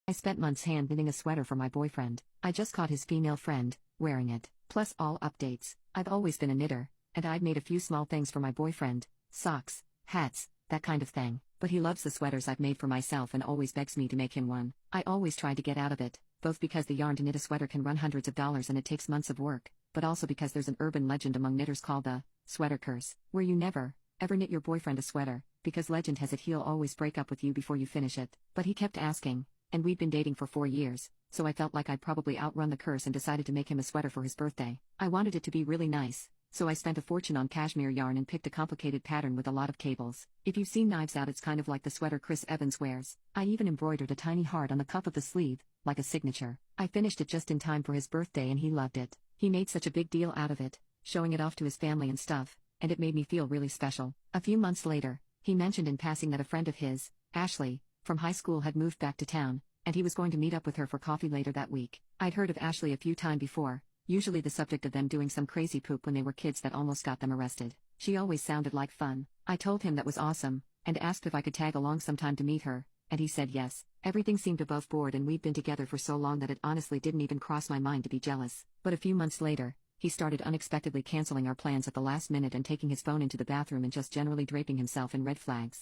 I spent months hand knitting a sweater for my boyfriend. I just caught his female friend wearing it. Plus all updates. I've always been a knitter, and I'd made a few small things for my boyfriend, socks, hats, that kind of thing. But he loves the sweaters I've made for myself and always begs me to make him one. I always tried to get out of it, both because the yarn to knit a sweater can run hundreds of dollars and it takes months of work, but also because there's an urban legend among knitters called the sweater curse, where you never, ever knit your boyfriend a sweater, because legend has it he'll always break up with you before you finish it. But he kept asking, and we'd been dating for 4 years, so I felt like I'd probably outrun the curse and decided to make him a sweater for his birthday. I wanted it to be really nice, so I spent a fortune on cashmere yarn and picked a complicated pattern with a lot of cables. If you've seen Knives Out, it's kind of like the sweater Chris Evans wears. I even embroidered a tiny heart on the cuff of the sleeve, like a signature. I finished it just in time for his birthday and he loved it. He made such a big deal out of it, showing it off to his family and stuff, and it made me feel really special. A few months later, he mentioned in passing that a friend of his, Ashley, from high school had moved back to town, and he was going to meet up with her for coffee later that week. I'd heard of Ashley a few times before, usually the subject of them doing some crazy poop when they were kids that almost got them arrested. She always sounded like fun. I told him that was awesome, and asked if I could tag along sometime to meet her, and he said yes. Everything seemed above board and we'd been together for so long that it honestly didn't even cross my mind to be jealous. But a few months later, he started unexpectedly canceling our plans at the last minute and taking his phone into the bathroom and just generally draping himself in red flags.